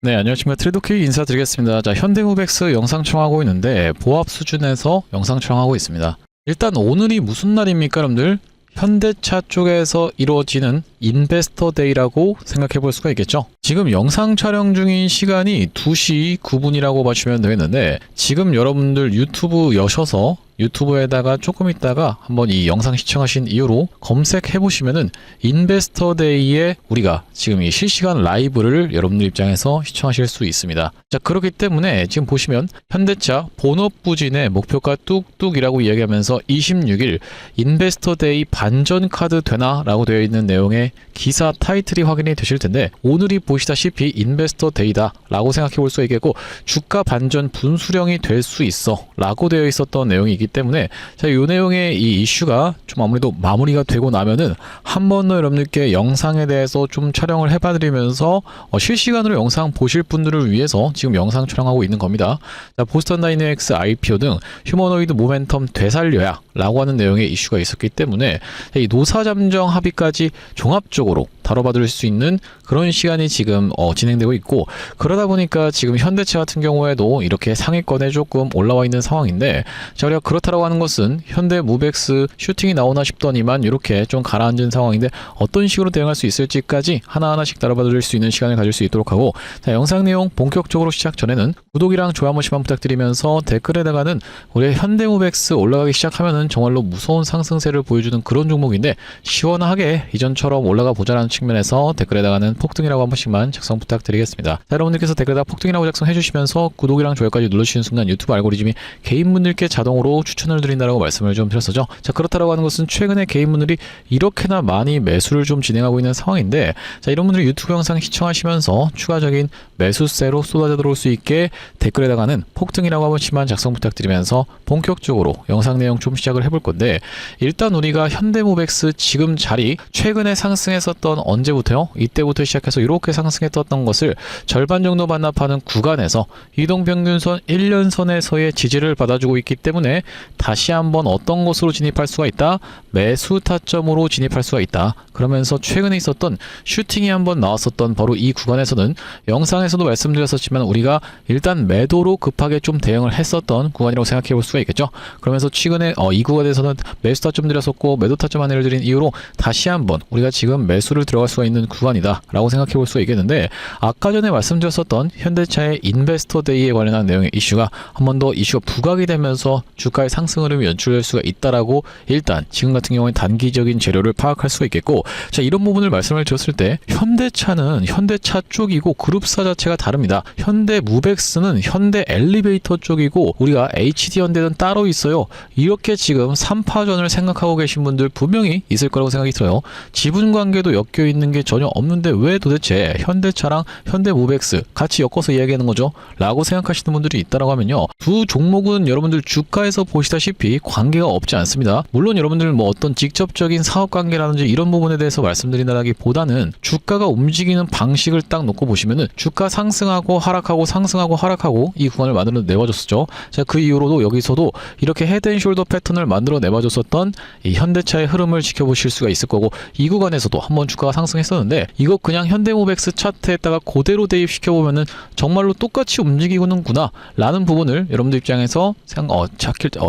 네, 안녕하십니까. 트레이더키 인사드리겠습니다. 자, 현대무백스 영상 촬영하고 있는데 보합 수준에서 영상 촬영하고 있습니다. 일단 오늘이 무슨 날입니까, 여러분들? 현대차 쪽에서 이루어지는 인베스터 데이라고 생각해 볼 수가 있겠죠. 지금 영상 촬영 중인 시간이 2시 9분이라고 봐주시면 되겠는데, 지금 여러분들 유튜브 여셔서 유튜브에다가 조금 있다가 한번 이 영상 시청하신 이후로 검색해 보시면은 인베스터 데이에 우리가 지금 이 실시간 라이브를 여러분들 입장에서 시청하실 수 있습니다. 자, 그렇기 때문에 지금 보시면 현대차 본업 부진의 목표가 뚝뚝이라고 이야기하면서 26일 인베스터 데이 반전 카드 되나? 라고 되어 있는 내용의 기사 타이틀이 확인이 되실 텐데, 오늘이 보시다시피 인베스터 데이다 라고 생각해 볼 수 있겠고, 주가 반전 분수령이 될 수 있어 라고 되어 있었던 내용이기 때문에, 자, 이 내용의 이 이슈가 좀 아무래도 마무리가 되고 나면은 한 번 더 여러분들께 영상에 대해서 좀 촬영을 해봐드리면서 실시간으로 영상 보실 분들을 위해서 지금 영상 촬영하고 있는 겁니다. 자, 보스턴 다이내믹스 IPO 등 휴머노이드 모멘텀 되살려야 라고 하는 내용의 이슈가 있었기 때문에 이 노사잠정 합의까지 종합적으로 다뤄봐드릴 수 있는 그런 시간이 지금 진행되고 있고, 그러다 보니까 지금 현대차 같은 경우에도 이렇게 상위권에 조금 올라와 있는 상황인데, 자, 우리가 그렇다라고 하는 것은 현대무백스 슈팅이 나오나 싶더니만 이렇게 좀 가라앉은 상황인데 어떤 식으로 대응할 수 있을지까지 하나하나씩 다뤄봐드릴 수 있는 시간을 가질 수 있도록 하고, 자, 영상 내용 본격적으로 시작 전에는 구독이랑 좋아요 한 번씩만 부탁드리면서, 댓글에다가는 우리 현대무백스 올라가기 시작하면은 정말로 무서운 상승세를 보여주는 그런 종목인데 시원하게 이전처럼 올라가 보자라는 측면에서 댓글에다가는 폭등이라고 한 번씩만 작성 부탁드리겠습니다. 자, 여러분들께서 댓글에다 폭등이라고 작성해 주시면서 구독이랑 좋아요까지 눌러주시는 순간 유튜브 알고리즘이 개인분들께 자동으로 추천을 드린다라고 말씀을 좀 드렸었죠. 자, 그렇다라고 하는 것은 최근에 개인분들이 이렇게나 많이 매수를 좀 진행하고 있는 상황인데, 자, 이런 분들이 유튜브 영상 시청하시면서 추가적인 매수세로 쏟아져 들어올 수 있게 댓글에다가는 폭등이라고 한 번씩만 작성 부탁드리면서 본격적으로 영상 내용 좀 시작을 해볼 건데, 일단 우리가 현대무백스 지금 자리 최근에 상승했었던 언제부터요? 이때부터 시작해서 이렇게 상승했던 것을 절반 정도 반납하는 구간에서 이동평균선 1년선에서의 지지를 받아주고 있기 때문에 다시 한번 어떤 것으로 진입할 수가 있다? 매수 타점으로 진입할 수가 있다. 그러면서 최근에 있었던 슈팅이 한번 나왔었던 바로 이 구간에서는 영상에서도 말씀드렸었지만 우리가 일단 매도로 급하게 좀 대응을 했었던 구간이라고 생각해 볼 수가 있겠죠. 그러면서 최근에 이 구간에서는 매수 타점 드렸었고 매도 타점 안내를 드린 이후로 다시 한번 우리가 지금 매수를 들어갈 수가 있는 구간이다 라고 생각해 볼 수가 있겠는데, 아까 전에 말씀드렸었던 현대차의 인베스터 데이에 관련한 내용의 이슈가 한 번 더 이슈가 부각이 되면서 주가의 상승 흐름이 연출될 수가 있다라고 일단 지금 같은 경우에 단기적인 재료를 파악할 수가 있겠고, 자, 이런 부분을 말씀을 드렸을 때 현대차는 현대차 쪽이고 그룹사 자체가 다릅니다. 현대무백스는 현대 엘리베이터 쪽이고 우리가 HD현대는 따로 있어요. 이렇게 지금 3파전을 생각하고 계신 분들 분명히 있을 거라고 생각이 들어요. 지분 관계도 엮여 있는 게 전혀 없는데 왜 도대체 현대차랑 현대무백스 같이 엮어서 이야기하는 거죠? 라고 생각하시는 분들이 있다라고 하면요, 두 종목은 여러분들 주가에서 보시다시피 관계가 없지 않습니다. 물론 여러분들 뭐 어떤 직접적인 사업 관계라든지 이런 부분에 대해서 말씀드린다기보다는 주가가 움직이는 방식을 딱 놓고 보시면은 주가 상승하고 하락하고 상승하고 하락하고 이 구간을 만들어 내봐줬었죠. 자, 그 이후로도 여기서도 이렇게 헤드앤숄더 패턴을 만들어 내봐줬었던 이 현대차의 흐름을 지켜보실 수가 있을 거고, 이 구간에서도 한번 주가가 상승했었는데 이거 그냥 현대무백스 차트에다가 그대로 대입시켜보면은 정말로 똑같이 움직이는구나 라는 부분을 여러분들 입장에서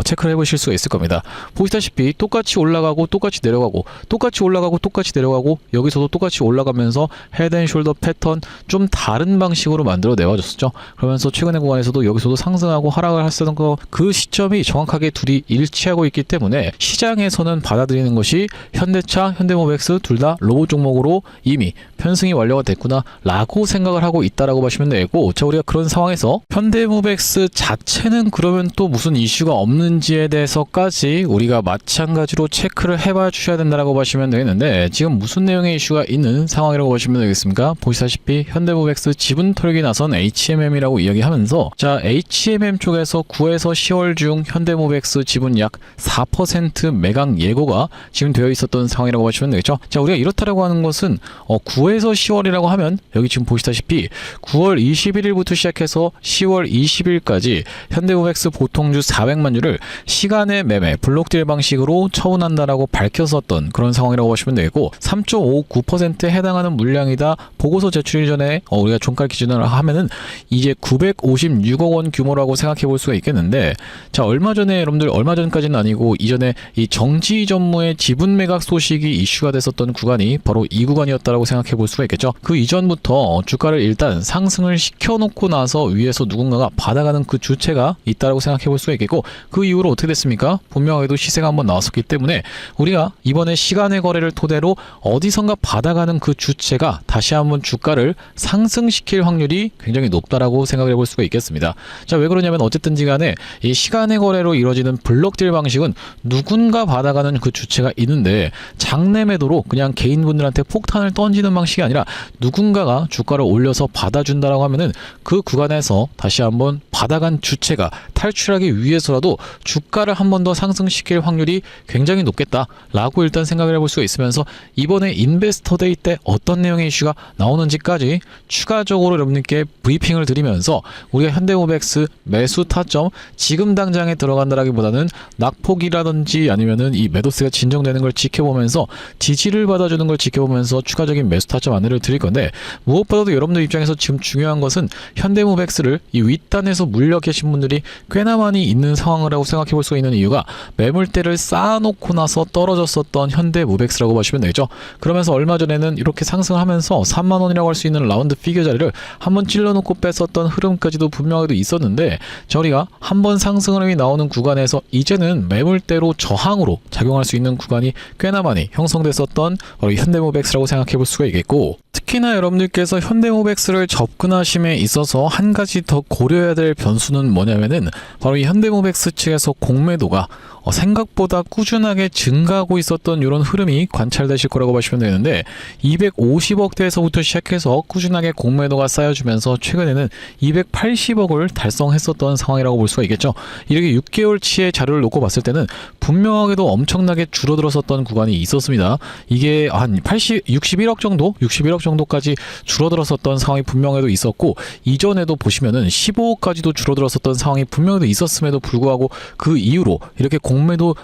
체크를 해보실 수가 있을 겁니다. 보시다시피 똑같이 올라가고 똑같이 내려가고 똑같이 올라가고 똑같이 내려가고 여기서도 똑같이 올라가면서 헤드앤숄더 패턴 좀 다른 방식으로 만들어 내와줬었죠. 그러면서 최근의 구간에서도 여기서도 상승하고 하락을 했었던 그 시점이 정확하게 둘이 일치하고 있기 때문에 시장에서는 받아들이는 것이 현대차, 현대무백스 둘 다 로봇 종목으로 이미 편승이 완료가 됐구나 라고 생각을 하고 있다라고 보시면 되고, 자, 우리가 그런 상황에서 현대무백스 자체는 그러면 또 무슨 이슈가 없는지에 대해서까지 우리가 마찬가지로 체크를 해봐 주셔야 된다라고 보시면 되겠는데, 지금 무슨 내용의 이슈가 있는 상황이라고 보시면 되겠습니까? 보시다시피 현대무백스 지분 털기 나선 HMM이라고 이야기하면서, 자, HMM 쪽에서 9에서 10월 중 현대무백스 지분 약 4% 매각 예고가 지금 되어 있었던 상황이라고 보시면 되겠죠. 자, 우리가 이렇다라고 하는 것은 9에 그래서 10월이라고 하면 여기 지금 보시다시피 9월 21일부터 시작해서 10월 20일까지 현대모백스 보통주 400만 주를 시간의 매매 블록딜 방식으로 처분한다라고 밝혔었던 그런 상황이라고 보시면 되겠고 3.59%에 해당하는 물량이다 보고서 제출 이전에 우리가 종가 기준으로 하면은 이제 956억 원 규모라고 생각해 볼 수가 있겠는데, 자 얼마 전까지는 아니고 이전에 이 정지 전무의 지분 매각 소식이 이슈가 됐었던 구간이 바로 이 구간이었다라고 생각해 볼 수가 있겠죠. 그 이전부터 주가를 일단 상승을 시켜놓고 나서 위에서 누군가가 받아가는 그 주체가 있다라고 생각해 볼 수가 있겠고, 그 이후로 어떻게 됐습니까? 분명하게도 시세가 한번 나왔었기 때문에 우리가 이번에 시간의 거래를 토대로 어디선가 받아가는 그 주체가 다시 한번 주가를 상승시킬 확률이 굉장히 높다라고 생각을 해볼 수가 있겠습니다. 자, 왜 그러냐면 어쨌든지 간에 이 시간의 거래로 이루어지는 블록딜 방식은 누군가 받아가는 그 주체가 있는데 장내 매도로 그냥 개인분들한테 폭탄을 던지는 방식이 아니라 누군가가 주가를 올려서 받아준다라고 하면은 그 구간에서 다시 한번 받아간 주체가 탈출하기 위해서라도 주가를 한 번 더 상승시킬 확률이 굉장히 높겠다라고 일단 생각을 해볼 수가 있으면서 이번에 인베스터 데이 때 어떤 내용의 이슈가 나오는지까지 추가적으로 여러분께 브리핑을 드리면서 우리가 현대모백스 매수 타점 지금 당장에 들어간다라기보다는 낙폭이라든지 아니면은 이 매도세가 진정되는 걸 지켜보면서 지지를 받아주는 걸 지켜보면서 추가적인 매수 타점 안내를 드릴 건데, 무엇보다도 여러분들 입장에서 지금 중요한 것은 현대모백스를 이 윗단에서 물려 계신 분들이 꽤나 많이 있는 상황이라고 생각해 볼 수 있는 이유가 매물대를 쌓아놓고 나서 떨어졌었던 현대모백스라고 보시면 되겠죠. 그러면서 얼마 전에는 이렇게 상승하면서 3만원이라고 할 수 있는 라운드 피겨 자리를 한번 찔러놓고 뺐었던 흐름까지도 분명하게도 있었는데, 저희가 한번 상승 흐름이 나오는 구간에서 이제는 매물대로 저항으로 작용할 수 있는 구간이 꽤나 많이 형성됐었던 바로 현대모백스라고 생각해 볼 수가 있겠고, 특히나 여러분들께서 현대모백스를 접근하심에 있어서 한 가지 더 고려해야 될 변수는 뭐냐면은 바로 이 현대모백스 측에서 공매도가 생각보다 꾸준하게 증가하고 있었던 이런 흐름이 관찰되실 거라고 보시면 되는데, 250억대에서부터 시작해서 꾸준하게 공매도가 쌓여주면서 최근에는 280억을 달성했었던 상황이라고 볼 수가 있겠죠. 이렇게 6개월치의 자료를 놓고 봤을 때는 분명하게도 엄청나게 줄어들었었던 구간이 있었습니다. 이게 한 61억 정도까지 줄어들었었던 상황이 분명해도 있었고, 이전에도 보시면은 15억까지도 줄어들었었던 상황이 분명해도 있었음에도 불구하고 그 이후로 이렇게 공매도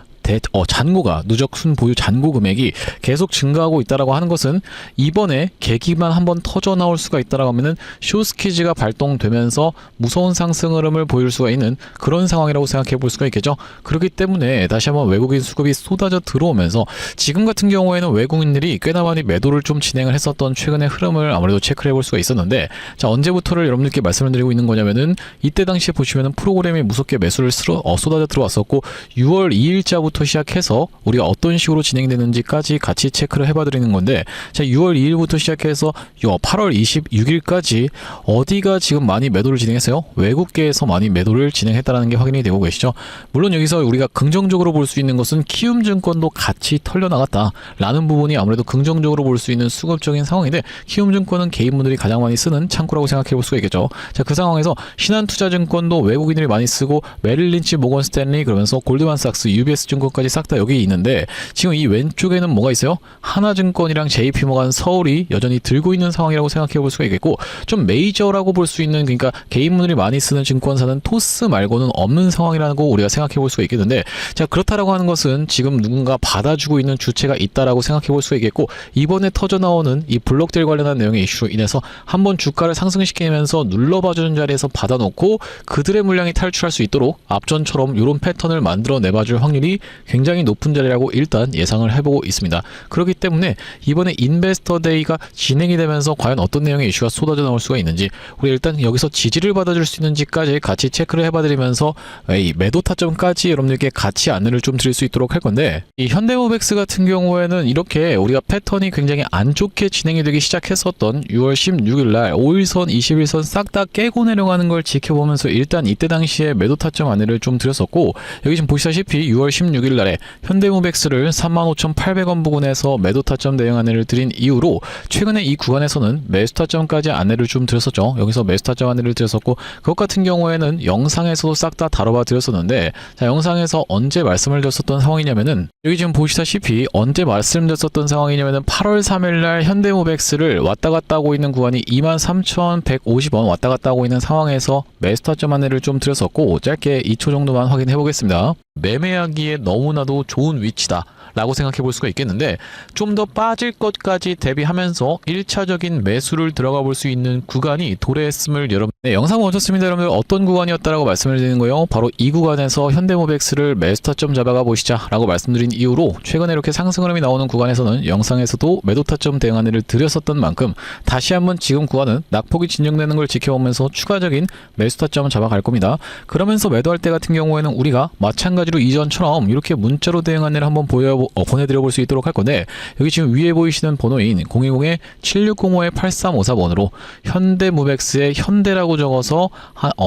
잔고가 누적 순보유 잔고 금액이 계속 증가하고 있다라고 하는 것은 이번에 계기만 한번 터져 나올 수가 있다라고 하면은 쇼스퀴즈가 발동되면서 무서운 상승 흐름을 보일 수가 있는 그런 상황이라고 생각해 볼 수가 있겠죠. 그렇기 때문에 다시 한번 외국인 수급이 쏟아져 들어오면서 지금 같은 경우에는 외국인들이 꽤나 많이 매도를 좀 진행을 했었던 최근의 흐름을 아무래도 체크를 해볼 수가 있었는데, 자 언제부터를 여러분들께 말씀을 드리고 있는 거냐면은 이때 당시에 보시면은 프로그램이 무섭게 매수를 쏟아져 들어왔었고 6월 2일자부터 시작해서 우리가 어떤 식으로 진행되는지까지 같이 체크를 해봐 드리는 건데, 자 6월 2일부터 시작해서 8월 26일까지 어디가 지금 많이 매도를 진행했어요? 외국계에서 많이 매도를 진행했다는 게 확인이 되고 계시죠. 물론 여기서 우리가 긍정적으로 볼 수 있는 것은 키움증권도 같이 털려나갔다라는 부분이 아무래도 긍정적으로 볼 수 있는 수급적인 상황인데, 키움증권은 개인분들이 가장 많이 쓰는 창구라고 생각해 볼 수가 있겠죠. 자 그 상황에서 신한투자증권도 외국인들이 많이 쓰고 메릴린치, 모건스탠리, 그러면서 골드만삭스, UBS 증권까지 싹 다 여기 있는데, 지금 이 왼쪽에는 뭐가 있어요? 하나증권이랑 JP모간, 서울이 여전히 들고 있는 상황이라고 생각해 볼 수가 있겠고, 좀 메이저라고 볼 수 있는, 그러니까 개인분들이 많이 쓰는 증권사는 토스 말고는 없는 상황이라고 우리가 생각해 볼 수가 있겠는데, 자 그렇다라고 하는 것은 지금 누군가 받아주고 있는 주체가 있다라고 생각해 볼 수가 있겠고, 이번에 터져 나오는 이 블록딜 관련한 내용의 이슈로 인해서 한번 주가를 상승시키면서 눌러봐주는 자리에서 받아놓고 그들의 물량이 탈출할 수 있도록 앞전처럼 이런 패턴을 만들어 내봐줄 확률이 굉장히 높은 자리라고 일단 예상을 해보고 있습니다. 그렇기 때문에 이번에 인베스터 데이가 진행이 되면서 과연 어떤 내용의 이슈가 쏟아져 나올 수가 있는지, 우리 일단 여기서 지지를 받아줄 수 있는지까지 같이 체크를 해봐드리면서 이 매도 타점까지 여러분들께 같이 안내를 좀 드릴 수 있도록 할 건데, 이 현대모백스 같은 경우에는 이렇게 우리가 패턴이 굉장히 안 좋게 진행이 되기 시작했었던 6월 16일날 5일선, 21선 싹 다 깨고 내려가는 걸 지켜보면서 일단 이때 당시에 매도 타점 안내를 좀 드렸었고, 여기 지금 보시다시피 6월 16일 26일 날에 현대모백스를 35,800원 부근에서 매도 타점 대응 안내를 드린 이후로 최근에 이 구간에서는 매수 타점까지 안내를 좀 드렸었죠. 여기서 매수 타점 안내를 드렸었고, 그것 같은 경우에는 영상에서도 싹 다 다뤄봐 드렸었는데, 자, 영상에서 언제 말씀을 드렸었던 상황이냐면은, 여기 지금 보시다시피 언제 말씀드렸었던 상황이냐면은 8월 3일 날 현대모백스를 왔다 갔다 하고 있는 구간이 23,150원 왔다 갔다 하고 있는 상황에서 매수 타점 안내를 좀 드렸었고, 짧게 2초 정도만 확인해 보겠습니다. 매매하기에 너무나도 좋은 위치다 라고 생각해 볼 수가 있겠는데, 좀 더 빠질 것까지 대비하면서 1차적인 매수를 들어가 볼 수 있는 구간이 도래했음을 여러분, 네, 영상 멈췄습니다. 여러분들 어떤 구간이었다라고 말씀을 드리는 거예요. 바로 이 구간에서 현대모백스를 매수 타점 잡아가 보시자 라고 말씀드린 이후로 최근에 이렇게 상승 흐름이 나오는 구간에서는 영상에서도 매도 타점 대응 안내를 드렸었던 만큼, 다시 한번 지금 구간은 낙폭이 진정되는 걸 지켜보면서 추가적인 매수 타점을 잡아갈 겁니다. 그러면서 매도할 때 같은 경우에는 우리가 마찬가지로 이전처럼 이렇게 문자로 대응 안내를 한번 보내드려 볼 수 있도록 할 건데, 여기 지금 위에 보이시는 번호인 010-7605-8354번으로 현대모백스의 현대라고 적어서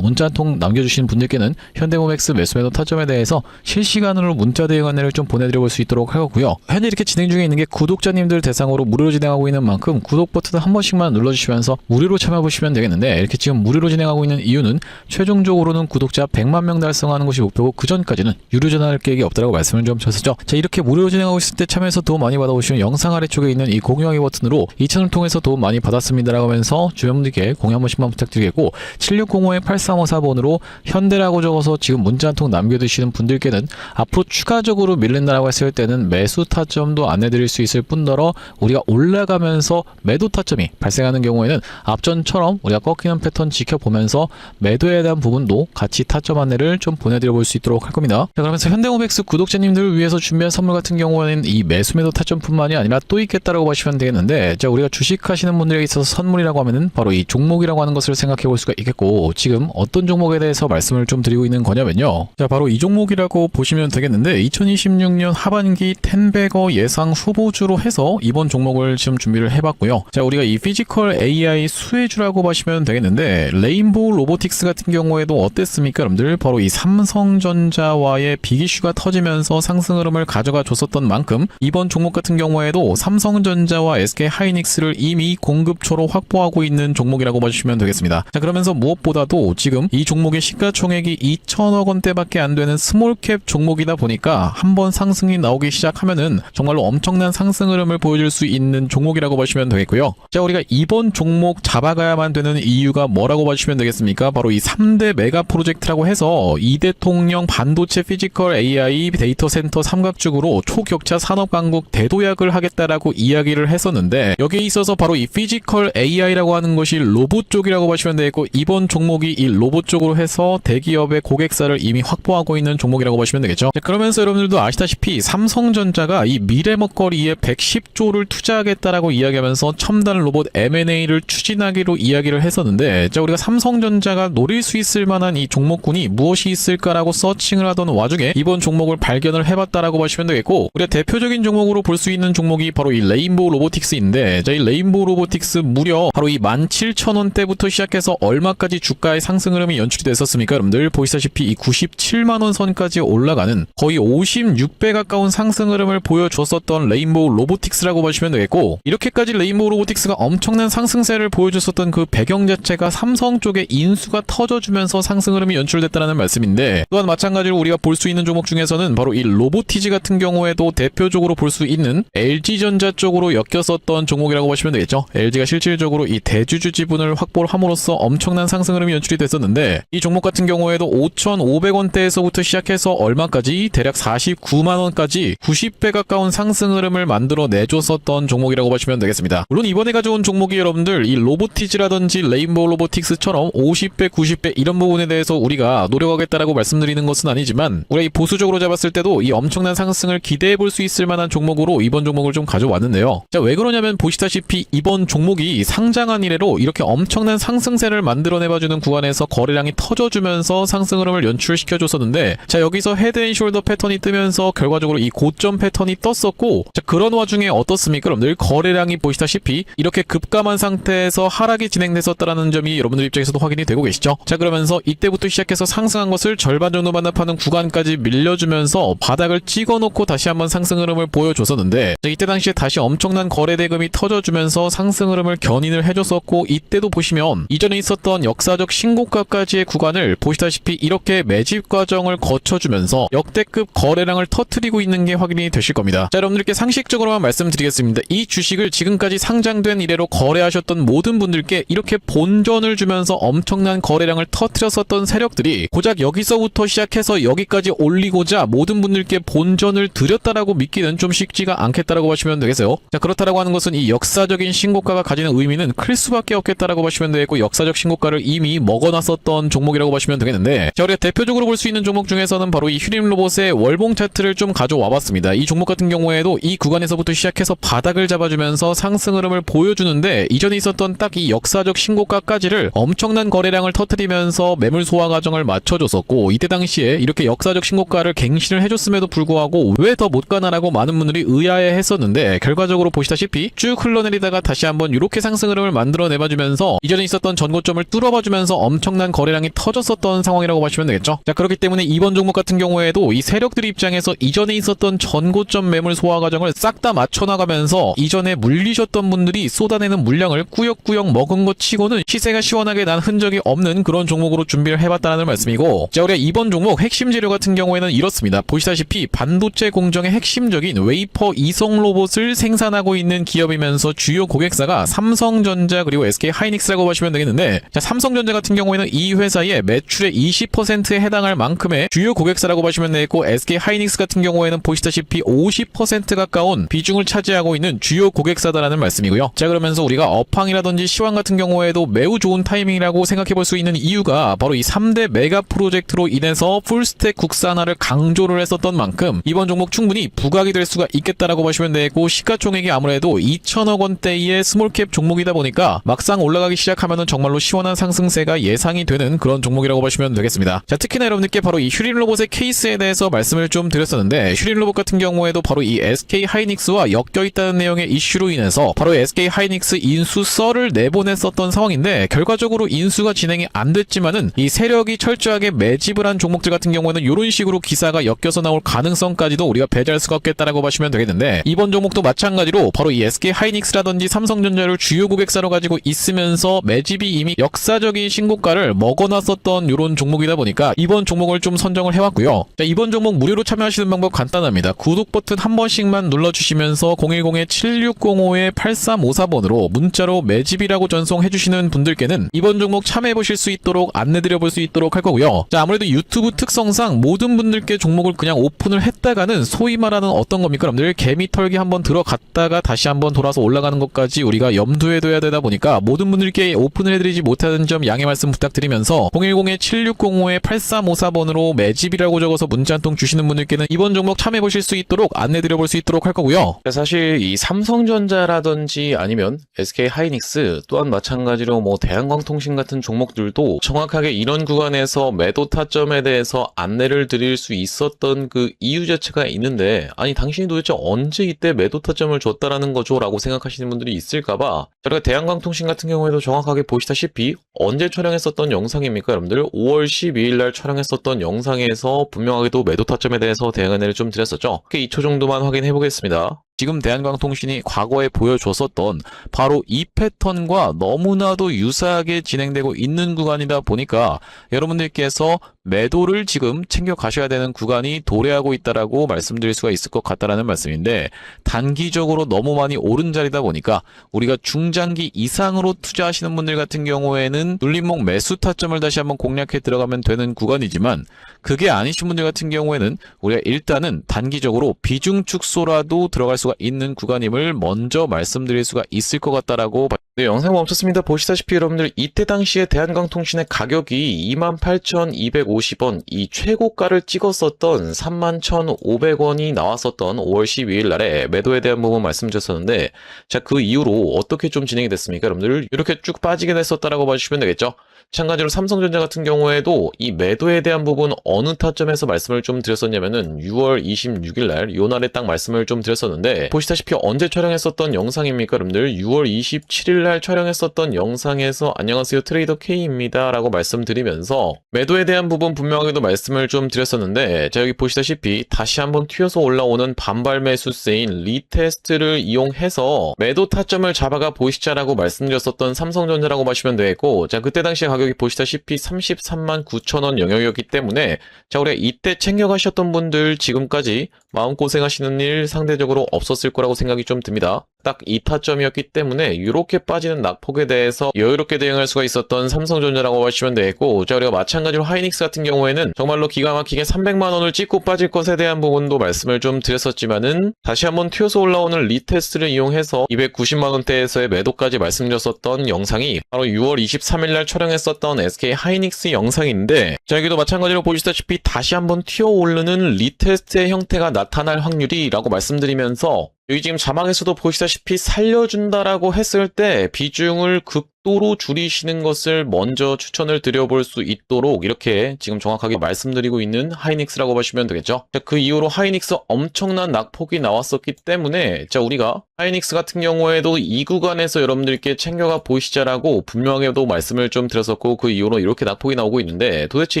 문자 한 통 남겨주신 분들께는 현대모백스 매수 매도 타점에 대해서 실시간으로 문자 대응 안내를 좀 보내드려 볼 수 있도록 하고요. 현재 이렇게 진행 중에 있는 게 구독자님들 대상으로 무료로 진행하고 있는 만큼 구독 버튼을 한 번씩만 눌러주시면서 무료로 참여해 보시면 되겠는데, 이렇게 지금 무료로 진행하고 있는 이유는 최종적으로는 구독자 100만 명 달성하는 것이 목표고, 그 전까지는 유료 전환할 계획이 없다라고 말씀을 좀 드렸었죠. 자, 이렇게 무료로 진행하고 있을 때 참여해서 도움 많이 받아보시면 영상 아래쪽에 있는 이 공유하기 버튼으로 이 채널을 통해서 도움 많이 받았습니다라고 하면서 주변 분들께 공유 한 번씩만 부탁드리겠고, 7605-8354번으로 현대라고 적어서 지금 문자 한 통 남겨두시는 분들께는 앞으로 추가적으로 밀린다라고 했을 때는 매수 타점도 안내드릴 수 있을 뿐더러, 우리가 올라가면서 매도 타점이 발생하는 경우에는 앞전처럼 우리가 꺾이는 패턴 지켜보면서 매도에 대한 부분도 같이 타점 안내를 좀 보내드려 볼 수 있도록 할 겁니다. 자, 그러면서 현대모백스 구독자님들을 위해서 준비한 선물 같은 경우에는 이 매수 매도 타점뿐만이 아니라 또 있겠다라고 보시면 되겠는데, 자, 우리가 주식하시는 분들에게 있어서 선물이라고 하면은 바로 이 종목이라고 하는 것을 생각해 볼 수가 있겠고, 지금 어떤 종목에 대해서 말씀을 좀 드리고 있는 거냐면요, 자, 바로 이 종목이라고 보시면 되겠는데, 2026년 하반기 텐베거 예상 후보주로 해서 이번 종목을 지금 준비를 해봤고요. 자, 우리가 이 피지컬 AI 수혜주라고 보시면 되겠는데, 레인보우 로보틱스 같은 경우에도 어땠습니까 여러분들? 바로 이 삼성전자와의 빅이슈가 터지면서 상승 흐름을 가져가 줬었던 만큼, 이번 종목 같은 경우에도 삼성전자와 SK하이닉스를 이미 공급처로 확보하고 있는 종목이라고 봐주시면 되겠습니다. 자, 그러면서 무엇보다도 지금 이 종목의 시가총액이 2천억 원대밖에 안 되는 스몰캡 종목이다 보니까 한번 상승이 나오기 시작하면은 정말로 엄청난 상승 흐름을 보여줄 수 있는 종목이라고 보시면 되겠고요. 자, 우리가 이번 종목 잡아가야만 되는 이유가 뭐라고 봐주시면 되겠습니까? 바로 이 3대 메가 프로젝트라고 해서 이대통령 반도체 피지컬 AI 데이터 센터 삼각죽으로 초격차 산업 강국 대도약을 하겠다라고 이야기를 했었는데, 여기에 있어서 바로 이 피지컬 AI라고 하는 것이 로봇 쪽이라고 보시면 되겠고, 이번 종목이 이 로봇 쪽으로 해서 대기업의 고객사를 이미 확보하고 있는 종목이라고 보시면 되겠죠. 자, 그러면서 여러분들도 아시다시피 삼성전자가 이 미래 먹거리에 110조를 투자하겠다라고 이야기하면서 첨단 로봇 M&A를 추진하기로 이야기를 했었는데, 자, 우리가 삼성전자가 노릴 수 있을 만한 이 종목군이 무엇이 있을까라고 서칭을 하던 와중에 이번 종목을 발견을 해봤다라고 보시면 되겠고, 우리가 대표적인 종목으로 볼 수 있는 종목이 바로 이 레인보우 로보틱스인데, 자, 이 레인보우 로보틱스 무려 바로 이 17,000원대부터 시작해서 얼마까지 주가의 상승 흐름이 연출이 됐었습니까 여러분들? 보시다시피 이 97만원 선까지 올라가는 거의 56배 가까운 상승 흐름을 보여줬었던 레인보우 로보틱스라고 보시면 되겠고, 이렇게까지 레인보우 로보틱스가 엄청난 상승세를 보여줬었던 그 배경 자체가 삼성 쪽의 인수가 터져주면서 상승 흐름이 연출됐다는 말씀인데, 또한 마찬가지로 우리가 볼 수 있는 종목 중에서는 바로 이 로보티지 같은 경우에도 대표적으로 볼 수 있는 LG전자 쪽으로 엮였었던 종목이라고 보시면 되겠죠. LG가 실질적으로 이 대주주 지분을 확보를 함으로써 엄청난 상승 흐름이 연출이 됐었는데, 이 종목 같은 경우에도 5,500원대에서부터 시작해서 얼마까지 대략 49만원까지 90배 가까운 상승 흐름을 만들어 내줬었던 종목이라고 보시면 되겠습니다. 물론 이번에 가져온 종목이 여러분들 이 로보티지라든지 레인보우 로보틱스처럼 50배, 90배 이런 부분에 대해서 우리가 노력하겠다라고 말씀드리는 것은 아니지만, 우리가 이 보수적으로 잡았을 때도 이 엄청난 상승을 기대해 볼 수 있을 만한 종목으로 이번 종목을 좀 가져왔는데요. 자, 왜 그러냐면 보시다시피 이번 종목이 상장한 이래로 이렇게 엄청난 상승세를 흐름을 만들어내봐주는 구간에서 거래량이 터져주면서 상승 흐름을 연출시켜줬었는데, 자 여기서 헤드앤숄더 패턴이 뜨면서 결과적으로 이 고점 패턴이 떴었고, 자 그런 와중에 어떻습니까 여러분들? 거래량이 보시다시피 이렇게 급감한 상태에서 하락이 진행됐었다라는 점이 여러분들 입장에서도 확인이 되고 계시죠. 자 그러면서 이때부터 시작해서 상승한 것을 절반 정도 반납하는 구간까지 밀려주면서 바닥을 찍어놓고 다시 한번 상승 흐름을 보여줬었는데, 자, 이때 당시에 다시 엄청난 거래 대금이 터져주면서 상승 흐름을 견인을 해줬었고, 이때도 보시면 이전에 있었던 역사적 신고가까지의 구간을 보시다시피 이렇게 매집 과정을 거쳐주면서 역대급 거래량을 터뜨리고 있는 게 확인이 되실 겁니다. 자 여러분들께 상식적으로만 말씀드리겠습니다. 이 주식을 지금까지 상장된 이래로 거래하셨던 모든 분들께 이렇게 본전을 주면서 엄청난 거래량을 터뜨렸었던 세력들이 고작 여기서부터 시작해서 여기까지 올리고자 모든 분들께 본전을 드렸다라고 믿기는 좀 쉽지가 않겠다라고 보시면 되겠어요. 자 그렇다라고 하는 것은 이 역사적인 신고가가 가지는 의미는 클 수밖에 없겠다라고 보시면 되겠고, 역사적 신고가를 이미 먹어놨었던 종목이라고 보시면 되겠는데, 자 우리가 대표적으로 볼 수 있는 종목 중에서는 바로 이 휴림로봇의 월봉 차트를 좀 가져와 봤습니다. 이 종목 같은 경우에도 이 구간에서부터 시작해서 바닥을 잡아주면서 상승 흐름을 보여주는데, 이전에 있었던 딱 이 역사적 신고가까지를 엄청난 거래량을 터뜨리면서 매물 소화 과정을 맞춰줬었고, 이때 당시에 이렇게 역사적 신고가를 갱신을 해줬음에도 불구하고 왜 더 못 가나라고 많은 분들이 의아해 했었는데, 결과적으로 보시다시피 쭉 흘러내리다가 다시 한번 이렇게 상승 흐름을 만들어내봐주면서 이전에 있었던 전고점을 뚫어봐주면서 엄청난 거래량이 터졌었던 상황이라고 보시면 되겠죠. 자 그렇기 때문에 이번 종목 같은 경우에도 이 세력들 입장에서 이전에 있었던 전고점 매물 소화 과정을 싹 다 맞춰나가면서 이전에 물리셨던 분들이 쏟아내는 물량을 꾸역꾸역 먹은 것 치고는 시세가 시원하게 난 흔적이 없는 그런 종목으로 준비를 해봤다는 말씀이고, 자 우리가 이번 종목 핵심 재료 같은 경우에는 이렇습니다. 보시다시피 반도체 공정의 핵심적인 웨이퍼 이성 로봇을 생산하고 있는 기업이면서 주요 고객사가 삼성전자 그리고 SK하이닉스라고 보시면 되겠는데, 자 삼성전자 같은 경우에는 이 회사의 매출의 20%에 해당할 만큼의 주요 고객사라고 보시면 되겠고, SK하이닉스 같은 경우에는 보시다시피 50% 가까운 비중을 차지하고 있는 주요 고객사다라는 말씀이고요. 자 그러면서 우리가 업황이라든지 시황 같은 경우에도 매우 좋은 타이밍이라고 생각해 볼 수 있는 이유가 바로 이 3대 메가 프로젝트로 인해서 풀스택 국산화를 강조를 했었던 만큼 이번 종목 충분히 부각이 될 수가 있겠다라고 보시면 되고, 시가총액이 아무래도 2천억 원대의 스몰캡 종목이다 보니까 막상 올라가기 시작하면은 정말로 시원한 상승세가 예상이 되는 그런 종목이라고 보시면 되겠습니다. 자 특히나 여러분들께 바로 이 휴림로봇의 케이스에 대해서 말씀을 좀 드렸었는데, 휴림로봇 같은 경우에도 바로 이 SK하이닉스와 엮여있다는 내용의 이슈로 인해서 바로 SK하이닉스 인수 썰을 내보냈었던 상황인데, 결과적으로 인수가 진행이 안 됐지만은 이 세력이 철저하게 매집을 한 종목들 같은 경우에는 이런 식으로 기사가 엮여서 나올 가능성까지도 우리가 배제할 수가 없겠다라고 보시면 되겠는데, 이번 종목도 마찬가지로 바로 이 SK하이닉스라든지 삼성전자를 주요 고객사로 가지고 있으면서 매집이 이미 역사적인 신고가를 먹어놨었던 이런 종목이다 보니까 이번 종목을 좀 선정을 해왔고요. 자 이번 종목 무료로 참여하시는 방법 간단합니다. 구독 버튼 한 번씩만 눌러주시면서 010-7605-8354번으로 문자로 매집이라고 전송해주시는 분들께는 이번 종목 참여해보실 수 있도록 안내드려볼 수 있도록 할 거고요. 자 아무래도 유튜브 특성상 모든 분들께 종목을 그냥 오픈을 했다가는 소위 말하는 어떤 겁니까 여러분들? 개미 털기 한번 들어갔다가 다시 한번 돌아서 올라가는 것까지 우리가 염두에 둬야 되다 보니까 모든 분들께 오픈을 해드리지 못하는 점 양해 말씀 부탁드리면서 010-7605-8354번으로 매집이라고 적어서 문자 한 통 주시는 분들께는 이번 종목 참여해보실 수 있도록 안내드려볼 수 있도록 할 거고요. 사실 이 삼성전자라든지 아니면 SK하이닉스 또한 마찬가지로 뭐 대한광통신 같은 종목들도 정확하게 이런 구간에서 매도 타점에 대해서 안내를 드릴 수 있었던 그 이유 자체가 있는데, 아니 당신이 도대체 언제 이때 매도 타점을 줬다라는 거죠? 라고 생각하시는 분들이 있을까봐 저희가 대한광통신 같은 경우에도 정확하게 보시다시피 언제 촬영했었던 영상입니까 여러분들? 5월 12일 날 촬영했었던 영상에서 분명하게도 매도 타점에 대해서 대응 안내를 좀 드렸었죠. 2초 정도만 확인해 보겠습니다. 지금 대한광통신이 과거에 보여줬었던 바로 이 패턴과 너무나도 유사하게 진행되고 있는 구간이다 보니까 여러분들께서 매도를 지금 챙겨 가셔야 되는 구간이 도래하고 있다라고 말씀드릴 수가 있을 것 같다라는 말씀인데, 단기적으로 너무 많이 오른 자리다 보니까 우리가 중장기 이상으로 투자하시는 분들 같은 경우에는 눌림목 매수 타점을 다시 한번 공략해 들어가면 되는 구간이지만, 그게 아니신 분들 같은 경우에는 우리가 일단은 단기적으로 비중 축소라도 들어갈 수가 있는 구간임을 먼저 말씀드릴 수가 있을 것 같다라고. 네, 영상 멈췄습니다. 보시다시피 여러분들 이때 당시에 대한광통신의 가격이 28,250원, 이 최고가를 찍었었던 31,500원이 나왔었던 5월 12일 날에 매도에 대한 부분 말씀드렸었는데, 자 그 이후로 어떻게 좀 진행이 됐습니까 여러분들? 이렇게 쭉 빠지게 됐었다라고 봐주시면 되겠죠. 마찬가지로 삼성전자 같은 경우에도 이 매도에 대한 부분 어느 타점에서 말씀을 좀 드렸었냐면은 6월 26일 날, 요 날에 딱 말씀을 좀 드렸었는데, 보시다시피 언제 촬영했었던 영상입니까, 여러분들? 6월 27일 날 촬영했었던 영상에서 안녕하세요, 트레이더 K입니다. 라고 말씀드리면서 매도에 대한 부분 분명하게도 말씀을 좀 드렸었는데, 자, 여기 보시다시피 다시 한번 튀어서 올라오는 반발 매수세인 리테스트를 이용해서 매도 타점을 잡아가 보시자라고 말씀드렸었던 삼성전자라고 보시면 되겠고, 자, 그때 당시에 가격이 보시다시피 33만 9천원 영역이었기 때문에, 자, 우리가 이때 챙겨가셨던 분들 지금까지 마음고생하시는 일 상대적으로 없었을 거라고 생각이 좀 듭니다. 딱 이 타점이었기 때문에 이렇게 빠지는 낙폭에 대해서 여유롭게 대응할 수가 있었던 삼성전자라고 하시면 되겠고, 자, 우리가 마찬가지로 하이닉스 같은 경우에는 정말로 기가 막히게 300만 원을 찍고 빠질 것에 대한 부분도 말씀을 좀 드렸었지만은, 다시 한번 튀어서 올라오는 리테스트를 이용해서 290만 원대에서의 매도까지 말씀드렸었던 영상이 바로 6월 23일 날 촬영했었던 SK 하이닉스 영상인데, 자, 여기도 마찬가지로 보시다시피 다시 한번 튀어 오르는 리테스트의 형태가 나타날 확률이라고 말씀드리면서, 여기 지금 자막에서도 보시다시피 살려준다라고 했을 때 비중을 극도로 줄이시는 것을 먼저 추천을 드려볼 수 있도록 이렇게 지금 정확하게 말씀드리고 있는 하이닉스라고 보시면 되겠죠. 자, 그 이후로 하이닉스 엄청난 낙폭이 나왔었기 때문에, 자, 우리가 하이닉스 같은 경우에도 이 구간에서 여러분들께 챙겨가 보시자라고 분명하게도 말씀을 좀 드렸었고, 그 이후로 이렇게 낙폭이 나오고 있는데, 도대체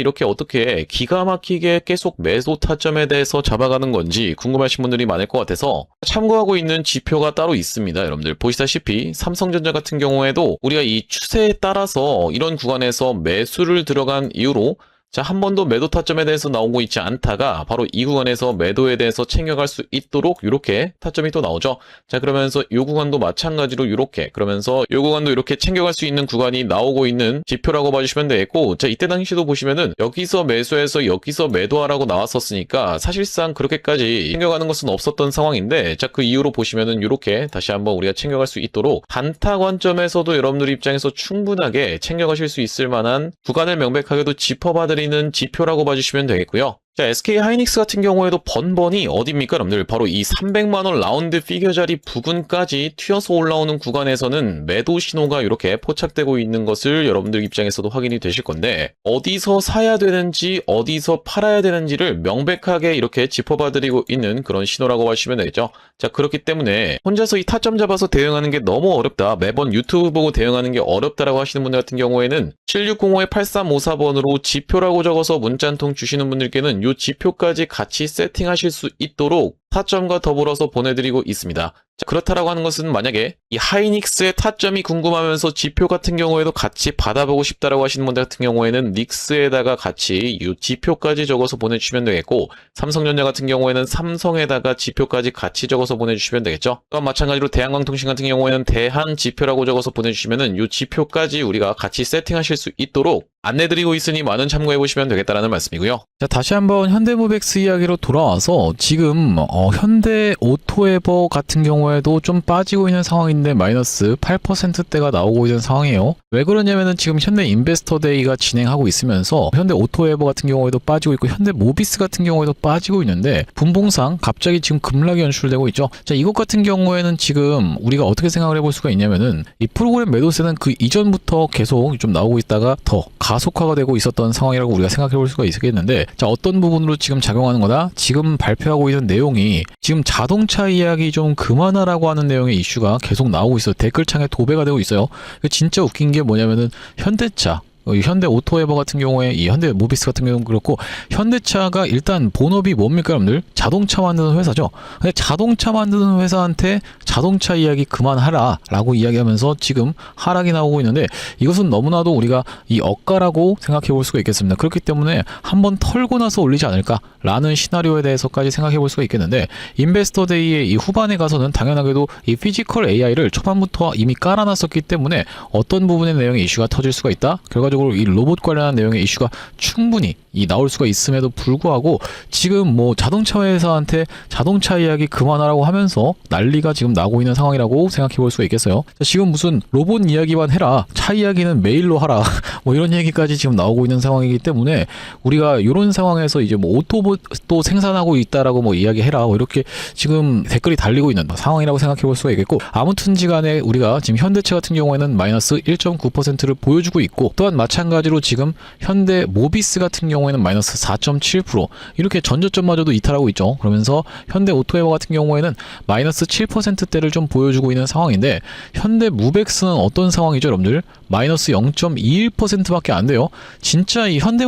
이렇게 어떻게 기가 막히게 계속 매도 타점에 대해서 잡아가는 건지 궁금하신 분들이 많을 것 같아서 참고하고 있는 지표가 따로 있습니다. 여러분들 보시다시피 삼성전자 같은 경우에도 우리가 이 추세에 따라서 이런 구간에서 매수를 들어간 이후로, 자, 한 번도 매도 타점에 대해서 나오고 있지 않다가 바로 이 구간에서 매도에 대해서 챙겨갈 수 있도록 이렇게 타점이 또 나오죠. 자, 그러면서 이 구간도 마찬가지로 이렇게, 그러면서 이 구간도 이렇게 챙겨갈 수 있는 구간이 나오고 있는 지표라고 봐주시면 되겠고, 자, 이때 당시도 보시면은 여기서 매수해서 여기서 매도하라고 나왔었으니까 사실상 그렇게까지 챙겨가는 것은 없었던 상황인데, 자, 그 이후로 보시면은 이렇게 다시 한번 우리가 챙겨갈 수 있도록 단타 관점에서도 여러분들 입장에서 충분하게 챙겨가실 수 있을 만한 구간을 명백하게도 짚어봐드리는 지표라고 봐주시면 되겠고요. 자, SK 하이닉스 같은 경우에도 번번이 어디입니까, 여러분들? 바로 이 300만원 라운드 피겨 자리 부근까지 튀어서 올라오는 구간에서는 매도 신호가 이렇게 포착되고 있는 것을 여러분들 입장에서도 확인이 되실 건데, 어디서 사야 되는지 어디서 팔아야 되는지를 명백하게 이렇게 짚어봐드리고 있는 그런 신호라고 하시면 되겠죠. 자, 그렇기 때문에 혼자서 이 타점 잡아서 대응하는 게 너무 어렵다, 매번 유튜브 보고 대응하는 게 어렵다라고 하시는 분들 같은 경우에는 7605-8354번으로 지표라고 적어서 문자 한 통 주시는 분들께는 이 지표까지 같이 세팅하실 수 있도록 타점과 더불어서 보내드리고 있습니다. 자, 그렇다라고 하는 것은 만약에 이 하이닉스의 타점이 궁금하면서 지표 같은 경우에도 같이 받아보고 싶다라고 하시는 분들 같은 경우에는 닉스에다가 같이 이 지표까지 적어서 보내주시면 되겠고, 삼성전자 같은 경우에는 삼성에다가 지표까지 같이 적어서 보내주시면 되겠죠. 또한 마찬가지로 대한광통신 같은 경우에는 대한 지표라고 적어서 보내주시면은 이 지표까지 우리가 같이 세팅하실 수 있도록 안내드리고 있으니 많은 참고해보시면 되겠다라는 말씀이고요. 자, 다시 한번 현대모백스 이야기로 돌아와서 지금 현대 오토에버 같은 경우에도 좀 빠지고 있는 상황인데 마이너스 8%대가 나오고 있는 상황이에요. 왜 그러냐면은 지금 현대 인베스터데이가 진행하고 있으면서 현대 오토에버 같은 경우에도 빠지고 있고 현대 모비스 같은 경우에도 빠지고 있는데, 분봉상 갑자기 지금 급락이 연출되고 있죠. 자, 이것 같은 경우에는 지금 우리가 어떻게 생각을 해볼 수가 있냐면은 이 프로그램 매도세는 그 이전부터 계속 좀 나오고 있다가 더 가속화가 되고 있었던 상황이라고 우리가 생각해 볼 수가 있겠는데, 자, 어떤 부분으로 지금 작용하는 거다? 지금 발표하고 있는 내용이 지금 자동차 이야기 좀 그만하라고 하는 내용의 이슈가 계속 나오고 있어요. 댓글창에 도배가 되고 있어요. 진짜 웃긴 게 뭐냐면은 현대차, 현대 오토에버 같은 경우에 이 현대 모비스 같은 경우는 그렇고, 현대차가 일단 본업이 뭡니까, 여러분들? 자동차 만드는 회사죠. 근데 자동차 만드는 회사한테 자동차 이야기 그만하라 라고 이야기하면서 지금 하락이 나오고 있는데, 이것은 너무나도 우리가 이 억가라고 생각해 볼 수가 있겠습니다. 그렇기 때문에 한번 털고 나서 올리지 않을까 라는 시나리오에 대해서까지 생각해 볼 수가 있겠는데, 인베스터데이의 이 후반에 가서는 당연하게도 이 피지컬 AI를 초반부터 이미 깔아놨었기 때문에 어떤 부분의 내용의 이슈가 터질 수가 있다? 결과적으로 이 로봇 관련한 내용의 이슈가 충분히 나올 수가 있음에도 불구하고 지금 뭐 자동차 회사한테 자동차 이야기 그만하라고 하면서 난리가 지금 나고 있는 상황이라고 생각해 볼 수가 있겠어요. 지금 무슨 로봇 이야기만 해라, 차 이야기는 메일로 하라 뭐 이런 얘기까지 지금 나오고 있는 상황이기 때문에 우리가 이런 상황에서 이제 뭐 오토봇도 생산하고 있다라고 뭐 이야기해라 뭐 이렇게 지금 댓글이 달리고 있는 상황이라고 생각해 볼 수가 있겠고, 아무튼지간에 우리가 지금 현대차 같은 경우에는 마이너스 1.9%를 보여주고 있고, 또한 마찬가지로 지금 현대 모비스 같은 경우에는 마이너스 4.7% 이렇게 전저점마저도 이탈하고 있죠. 그러면서 현대 오토에버 같은 경우에는 마이너스 7%대를 좀 보여주고 있는 상황인데, 현대 무벡스는 어떤 상황이죠, 여러분들? 마이너스 0.21%밖에 안 돼요. 진짜 이 현대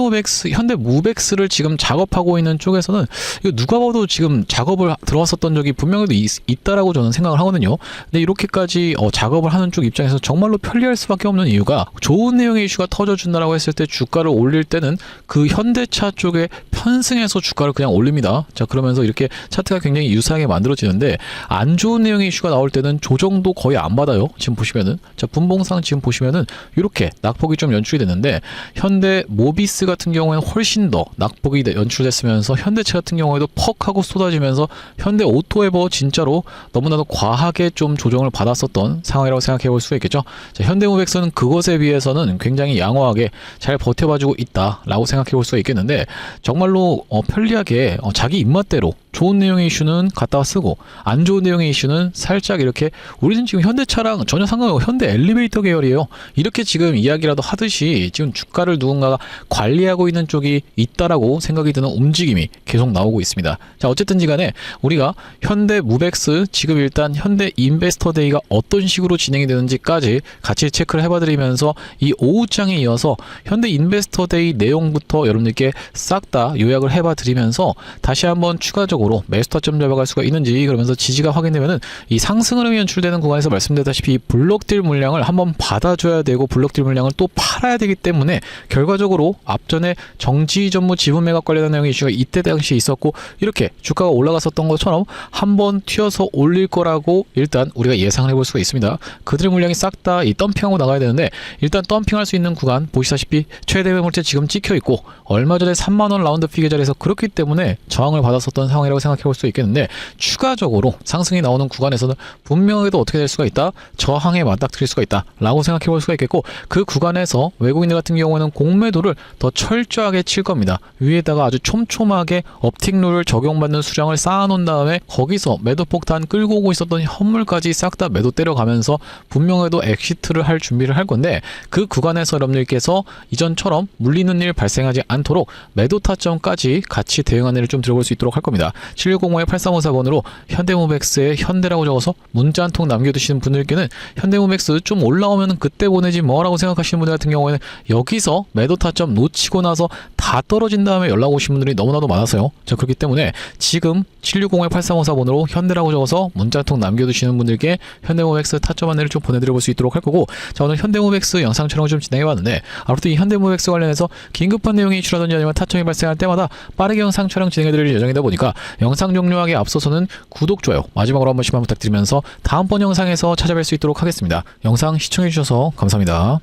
무벡스를 지금 작업하고 있는 쪽에서는 이거 누가 봐도 지금 작업을 들어왔었던 적이 분명히도 있다라고 저는 생각을 하거든요. 근데 이렇게까지 작업을 하는 쪽 입장에서 정말로 편리할 수밖에 없는 이유가, 좋은 내용의 이슈가 터져준다라고 했을 때 주가를 올릴 때는 그 현대차 쪽에 편승해서 주가를 그냥 올립니다. 자, 그러면서 이렇게 차트가 굉장히 유사하게 만들어지는데, 안 좋은 내용의 이슈가 나올 때는 조정도 거의 안 받아요. 지금 보시면은, 자, 분봉상 지금 보시면은 이렇게 낙폭이 좀 연출이 됐는데, 현대 모비스 같은 경우에는 훨씬 더 낙폭이 연출됐으면서 현대차 같은 경우에도 퍽 하고 쏟아지면서 현대 오토에버 진짜로 너무나도 과하게 좀 조정을 받았었던 상황이라고 생각해 볼 수가 있겠죠. 자, 현대모백스는 그것에 비해서는 굉장히 양호하게 잘 버텨봐주고 있다라고 생각해 볼 수가 있겠는데, 정말로 편리하게 자기 입맛대로 좋은 내용의 이슈는 갖다가 쓰고 안 좋은 내용의 이슈는 살짝 이렇게, 우리는 지금 현대차랑 전혀 상관없고 현대 엘리베이터 계열이에요. 이렇게 지금 이야기라도 하듯이 지금 주가를 누군가가 관리하고 있는 쪽이 있다라고 생각이 드는 움직임이 계속 나오고 있습니다. 자, 어쨌든지 간에 우리가 현대 무벡스 지금 일단 현대 인베스터 데이가 어떤 식으로 진행이 되는지까지 같이 체크를 해봐드리면서, 이 오후장에 이어서 현대 인베스터 데이 내용부터 여러분들께 싹 다 요약을 해봐드리면서 다시 한번 추가적으로 매수 타점 잡아갈 수가 있는지, 그러면서 지지가 확인되면은 이 상승 흐름이 연출되는 구간에서 말씀드렸다시피 블록딜 물량을 한번 받아줘야 되고 블록딜 물량을 또 팔아야 되기 때문에, 결과적으로 앞전에 정지 전무 지분 매각 관련한 내용의 이슈가 이때 당시 있었고, 이렇게 주가가 올라갔었던 것처럼 한번 튀어서 올릴 거라고 일단 우리가 예상을 해볼 수가 있습니다. 그들의 물량이 싹 다 이 덤핑하고 나가야 되는데, 일단 덤핑할 수 있는 구간 보시다시피 최대 매물대 지금 찍혀 있고, 얼마 전에 3만원 라운드 피 계절에서 그렇기 때문에 저항을 받았었던 상황이라고 생각해 볼 수 있겠는데, 추가적으로 상승이 나오는 구간에서는 분명하게도 어떻게 될 수가 있다, 저항에 맞닥뜨릴 수가 있다 라고 생각해 볼 수가 있겠고, 그 구간에서 외국인들 같은 경우에는 공매도를 더 철저하게 칠 겁니다. 위에다가 아주 촘촘하게 업틱룰을 적용받는 수량을 쌓아놓은 다음에 거기서 매도 폭탄 끌고 오고 있었던 현물까지 싹 다 매도 때려가면서 분명하게도 엑시트를 할 준비를 할 건데, 그 구간에서 여러분들께서 이전처럼 물리는 일 발생하지 않도록 매도 타점까지 같이 대응하는 일을 좀 들어볼 수 있도록 할 겁니다. 7605-8354번으로 현대모백스에 현대라고 적어서 문자 한 통 남겨두시는 분들께는 현대모백스 좀 올라오면 그때 보내지 뭐라고 생각하시는 분들 같은 경우에는 여기서 매도 타점 놓치고 나서 다 떨어진 다음에 연락 오신 분들이 너무나도 많아서요. 자, 그렇기 때문에 지금 7605-8354번으로 현대라고 적어서 문자 한 통 남겨두시는 분들께 현대모백스 타점 안내를 좀 보내드려 볼 수 있도록 할 거고, 자, 오늘 현대모백스 영상 촬영을 좀 진행해봤는데, 앞으로도 이 현대모백스 관련해서 긴급한 내용이 이슈라든지 아니면 타점이 발생할 때마다 빠르게 영상 촬영 진행해드릴 예정이다 보니까 영상 종료하기 앞서서는 구독, 좋아요 마지막으로 한 번씩만 부탁드리면서 다음번 영상에서 찾아뵐 수 있도록 하겠습니다. 영상 시청해주셔서 감사합니다.